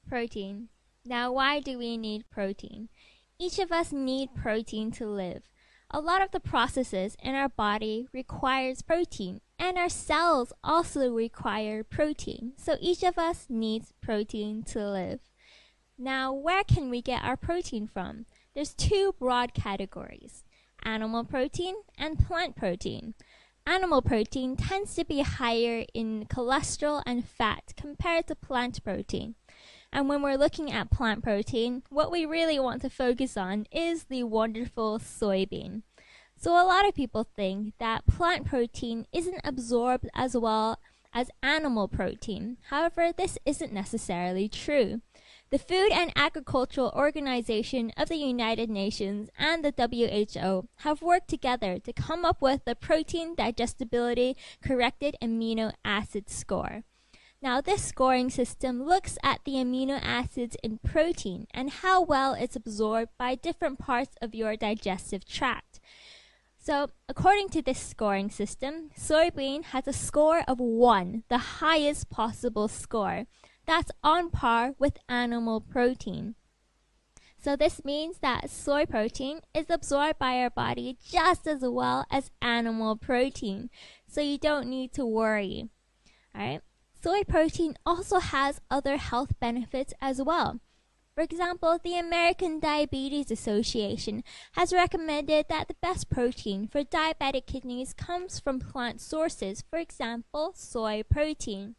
Protein. Now, why do we need protein? Each of us need protein to live. A lot of the processes in our body requires protein, and our cells also require protein. So each of us needs protein to live. Now, where can we get our protein from? There's two broad categories: animal protein and plant protein. Animal protein tends to be higher in cholesterol and fat compared to plant protein. And when we're looking at plant protein, what we really want to focus on is the wonderful soybean. So a lot of people think that plant protein isn't absorbed as well as animal protein. However, this isn't necessarily true. The Food and Agricultural Organization of the United Nations and the WHO have worked together to come up with the Protein Digestibility Corrected Amino Acid Score. Now, this scoring system looks at the amino acids in protein and how well it's absorbed by different parts of your digestive tract. So, according to this scoring system, soybean has a score of 1, the highest possible score. That's on par with animal protein. So this means that soy protein is absorbed by our body just as well as animal protein. So you don't need to worry. All right? Soy protein also has other health benefits as well. For example, the American Diabetes Association has recommended that the best protein for diabetic kidneys comes from plant sources, for example, soy protein.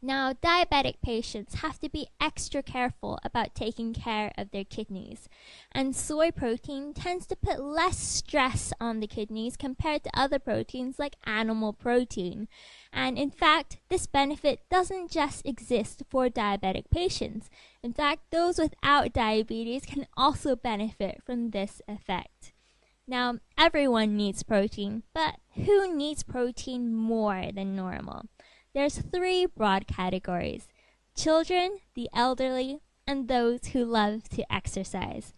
Now, diabetic patients have to be extra careful about taking care of their kidneys, and soy protein tends to put less stress on the kidneys compared to other proteins like animal protein. And in fact, this benefit doesn't just exist for diabetic patients. In fact, those without diabetes can also benefit from this effect. Now, everyone needs protein, but who needs protein more than normal? There's 3 broad categories: children, the elderly, and those who love to exercise.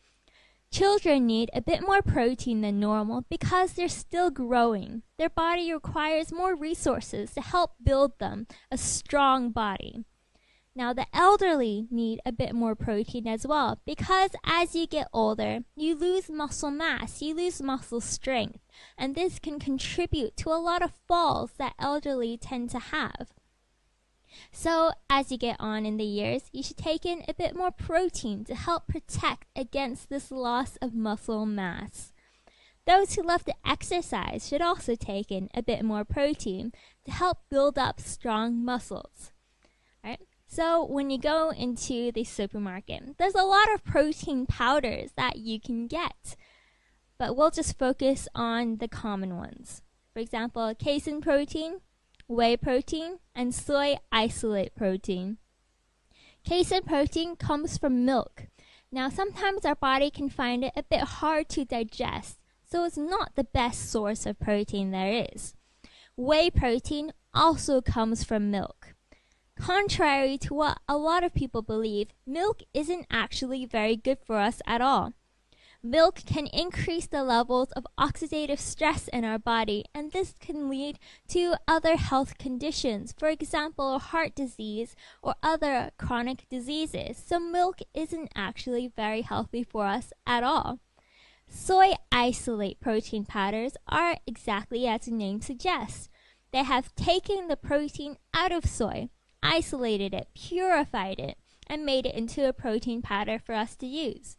Children need a bit more protein than normal because they're still growing. Their body requires more resources to help build them a strong body. Now, the elderly need a bit more protein as well because as you get older, you lose muscle mass, you lose muscle strength, and this can contribute to a lot of falls that elderly tend to have. So, as you get on in the years, you should take in a bit more protein to help protect against this loss of muscle mass. Those who love to exercise should also take in a bit more protein to help build up strong muscles. All right? So when you go into the supermarket, there's a lot of protein powders that you can get, but we'll just focus on the common ones. For example, casein protein, whey protein, and soy isolate protein. Casein protein comes from milk. Now, sometimes our body can find it a bit hard to digest, so it's not the best source of protein there is. Whey protein also comes from milk. Contrary to what a lot of people believe, milk isn't actually very good for us at all. Milk can increase the levels of oxidative stress in our body, and this can lead to other health conditions, for example, heart disease or other chronic diseases. So milk isn't actually very healthy for us at all. Soy isolate protein powders are exactly as the name suggests. They have taken the protein out of soy, isolated it, purified it, and made it into a protein powder for us to use.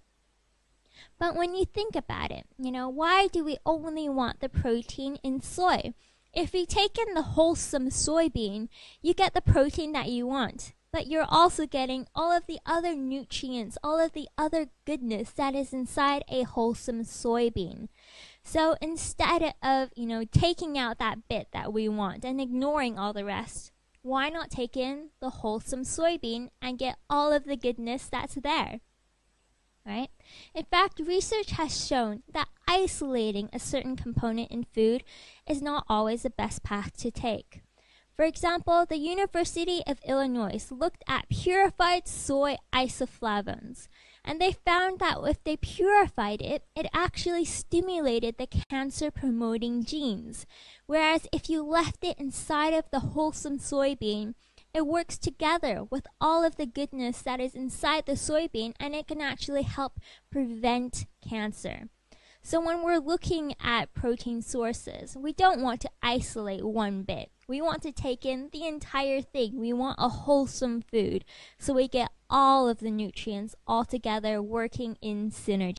But when you think about it, why do we only want the protein in soy? If you take in the wholesome soybean, you get the protein that you want, but you're also getting all of the other nutrients, all of the other goodness that is inside a wholesome soybean. So instead of, taking out that bit that we want and ignoring all the rest, why not take in the wholesome soybean and get all of the goodness that's there? Right? In fact, research has shown that isolating a certain component in food is not always the best path to take. For example, the University of Illinois looked at purified soy isoflavones, and they found that if they purified it, it actually stimulated the cancer-promoting genes, whereas if you left it inside of the wholesome soybean, It works together with all of the goodness that is inside the soybean, and it can actually help prevent cancer. So when we're looking at protein sources, we don't want to isolate one bit. We want to take in the entire thing. We want a wholesome food, so we get all of the nutrients all together working in synergy.